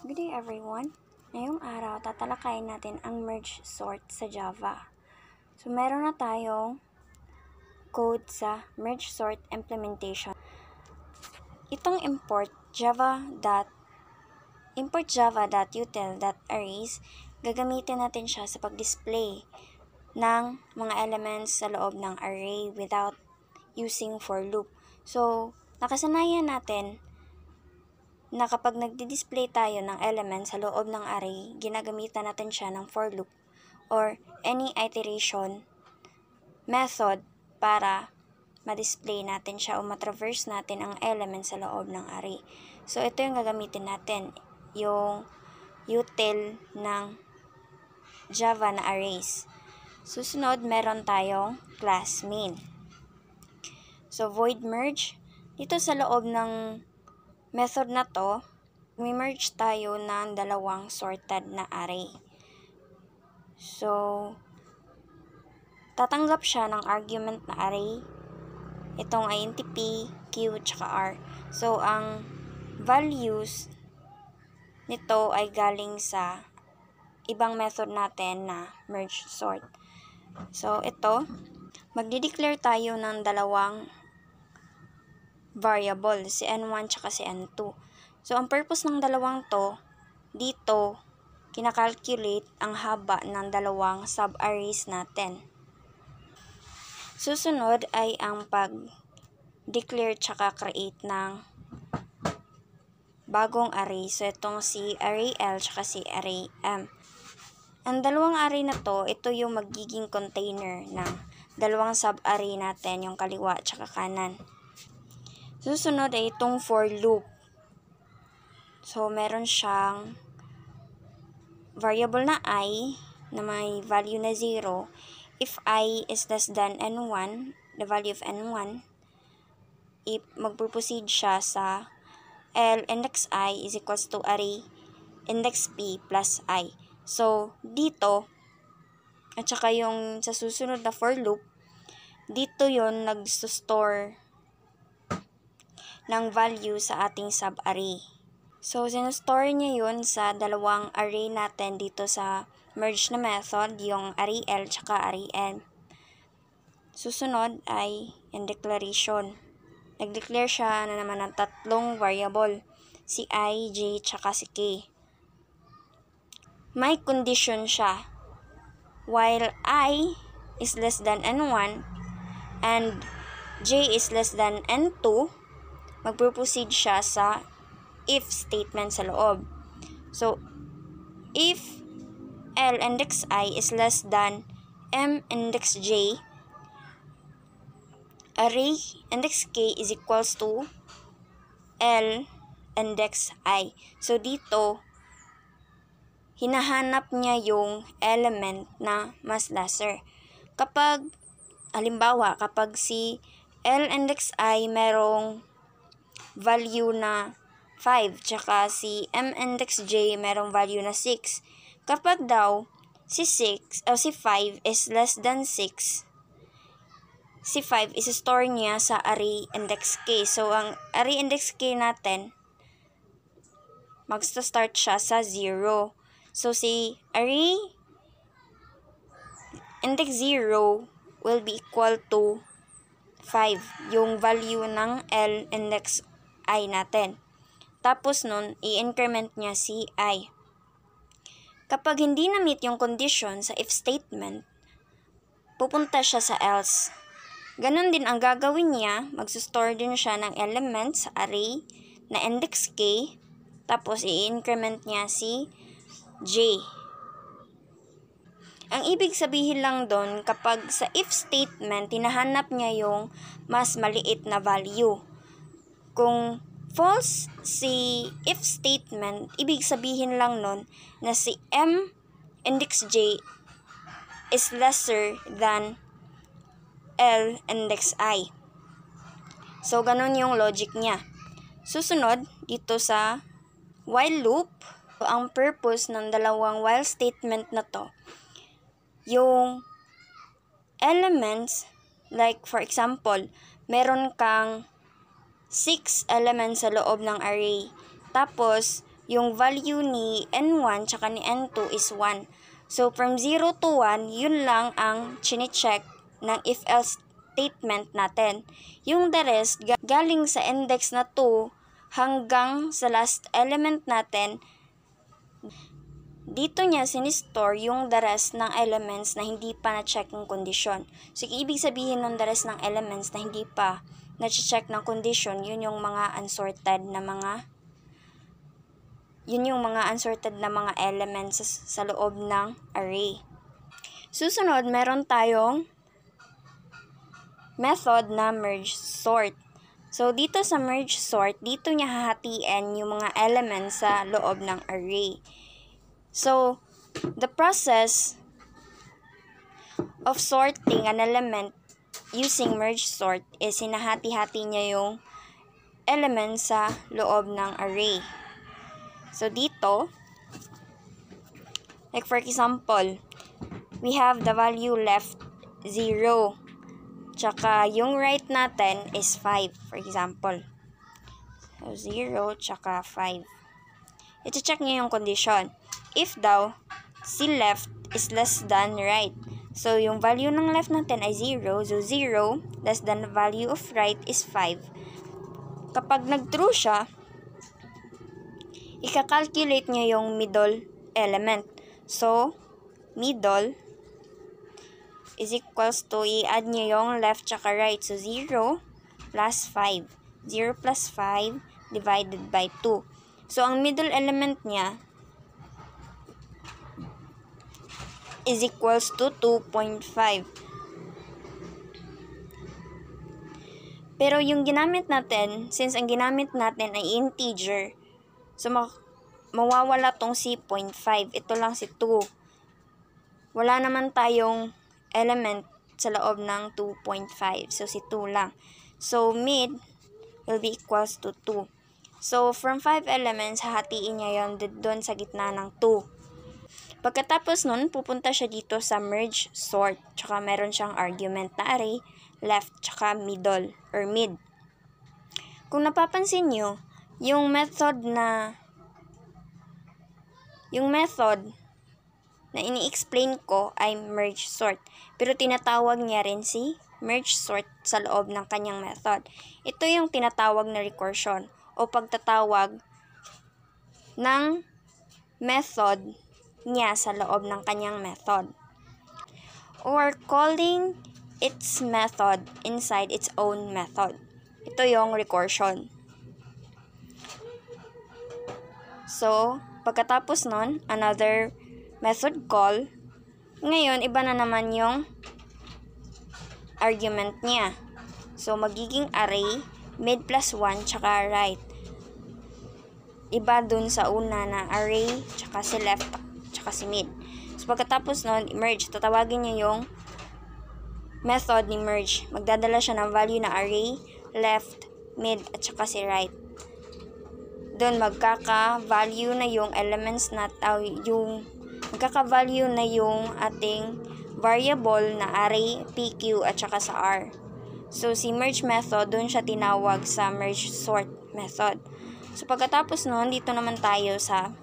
Good day everyone! Ngayong araw, tatalakayin natin ang merge sort sa Java. So, meron na tayong code sa merge sort implementation. Itong import java.util.arrays, gagamitin natin siya sa pag-display ng mga elements sa loob ng array without using for loop. So, nakasanayan natin na kapag nagdi-display tayo ng elements sa loob ng array, ginagamitan natin siya ng for loop or any iteration method para ma-display natin siya o ma-traverse natin ang elements sa loob ng array. So, ito yung gagamitin natin, yung util ng Java na arrays. Susunod, meron tayong class main. So, void merge. Dito sa loob ng method na to, may merge tayo ng dalawang sorted na array. So, tatanggap siya ng argument na array. Itong int p, q, tsaka r. So, ang values nito ay galing sa ibang method natin na merge sort. So, ito, magdi-declare tayo ng dalawang variable, si n1 tsaka si n2. So, ang purpose ng dalawang to, dito, kinakalculate ang haba ng dalawang sub-arrays natin. Susunod ay ang pag-declare tsaka create ng bagong array. So, itong si array L tsaka si array M. Ang dalawang array na to, ito yung magiging container ng dalawang sub-array natin, yung kaliwa tsaka kanan. Susunod ay itong for loop. So, meron siyang variable na I na may value na 0. If I is less than n1, the value of n1, if magpo-proceed siya sa L index I is equals to array index P plus I. So, dito, at saka yung sa susunod na for loop, dito yon nag-store ng value sa ating sub-array. So, sinustore niya yun sa dalawang array natin dito sa merge na method, yung array L tsaka array M. Susunod ay in declaration. Nag-declare siya na naman ng tatlong variable, si I, J, tsaka si K. May condition siya. While I is less than n1 and J is less than n2, magpo-proceed siya sa if statement sa loob. So, if L index I is less than M index J, array index K is equals to L index I. So, dito, hinahanap niya yung element na mas lesser. Kapag, halimbawa, kapag si L index I merong value na 5, tsaka si M index J merong value na 6. Kapag daw si 5 is less than 6, si 5 is store niya sa array index K. So, ang array index K natin, mag-start siya sa 0. So, si array index 0 will be equal to 5, yung value ng L index I natin. Tapos nun, i-increment niya si I. Kapag hindi na-meet yung condition sa if statement, pupunta siya sa else. Ganon din ang gagawin niya, mag-store din siya ng elements sa array na index K, tapos i-increment niya si J. Ang ibig sabihin lang doon, kapag sa if statement, hinahanap niya yung mas maliit na value. Kung false si if statement, ibig sabihin lang nun na si M index J is lesser than L index I. So, ganun yung logic niya. Susunod, dito sa while loop, ang purpose ng dalawang while statement na to, yung elements, like for example, meron kang 6 elements sa loob ng array. Tapos, yung value ni N1 tsaka ni N2 is 1. So, from 0 to 1, yun lang ang chine-check ng if-else statement natin. Yung the rest, galing sa index na 2 hanggang sa last element natin, dito niya sinistore yung the rest ng elements na hindi pa na-check ng kondisyon. So, ibig sabihin ng the rest ng elements na hindi pa na-check ng kondisyon, yun yung mga unsorted na mga elements sa loob ng array. Susunod, meron tayong method na merge sort. So, dito sa merge sort, dito niya hahatiin yung mga elements sa loob ng array. So, the process of sorting an element using merge sort is hinahati-hati niya yung elements sa loob ng array. So, dito, like for example, we have the value left 0. Tsaka yung right natin is 5, for example. So, 0 tsaka 5. I-check nyo yung condition. If daw, si left is less than right. So, yung value ng left natin ay 0. So, 0 less than the value of right is 5. Kapag nag-true siya, ika-calculate nyo yung middle element. So, middle is equals to, i-add nyo yung left tsaka right. So, 0 plus 5. 0 plus 5 divided by 2. So, ang middle element niya is equals to 2.5. Pero yung ginamit natin, since ang ginamit natin ay integer, so mawawala tong si 0.5. Ito lang si 2. Wala naman tayong element sa loob ng 2.5. So, si 2 lang. So, mid will be equals to 2. So, from 5 elements, hahatiin niya yon doon sa gitna ng 2. Pagkatapos nun, pupunta siya dito sa merge sort. Tsaka meron siyang argument na array, left, tsaka middle, or mid. Kung napapansin nyo, yung method na ini-explain ko ay merge sort. Pero tinatawag niya rin si merge sort sa loob ng kanyang method. Ito yung tinatawag na recursion o pagtatawag ng method niya sa loob ng kanyang method. Or calling its method inside its own method. Ito yung recursion. So, pagkatapos nun, another method call. Ngayon, iba na naman yung argument niya. So, magiging array, mid plus 1, tsaka right. Iba dun sa una na array, tsaka si left, tsaka si mid. So, pagkatapos nun, merge. Tatawagin niya yung method ni merge. Magdadala siya ng value na array, left, mid, at tsaka si right. Doon magkaka-value na yung elements na magkaka-value na yung ating variable na array, PQ, at saka sa R. So, si merge method, doon siya tinawag sa merge sort method. So, pagkatapos nun, dito naman tayo sa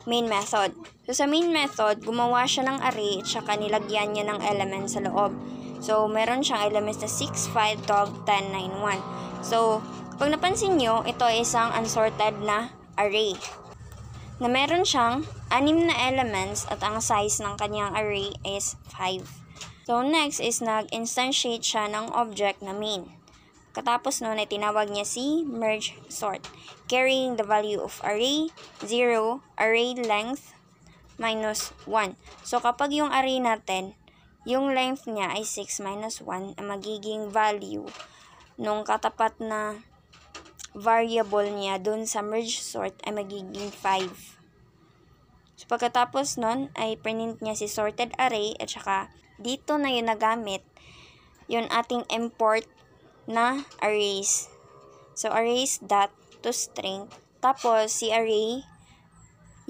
main method. So, sa main method, gumawa siya ng array at saka nilagyan niya ng elements sa loob. So, meron siyang elements na 6, 5, 12, 10, 9, 1. So, pag napansin nyo, ito ay isang unsorted na array na meron siyang 6 na elements at ang size ng kanyang array is 5. So, next is nag-instantiate siya ng object na main. Katapos nun ay tinawag niya si merge sort, carrying the value of array, 0, array length, minus 1. So, kapag yung array natin, yung length niya ay 6 minus 1, ang magiging value nung katapat na variable niya dun sa merge sort ay magiging 5. So, pagkatapos nun ay print niya si sorted array at saka dito na yung nagamit yung ating import na arrays. So, arrays dot to string. Tapos, si array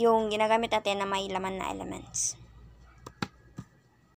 yung ginagamit natin na may laman na elements.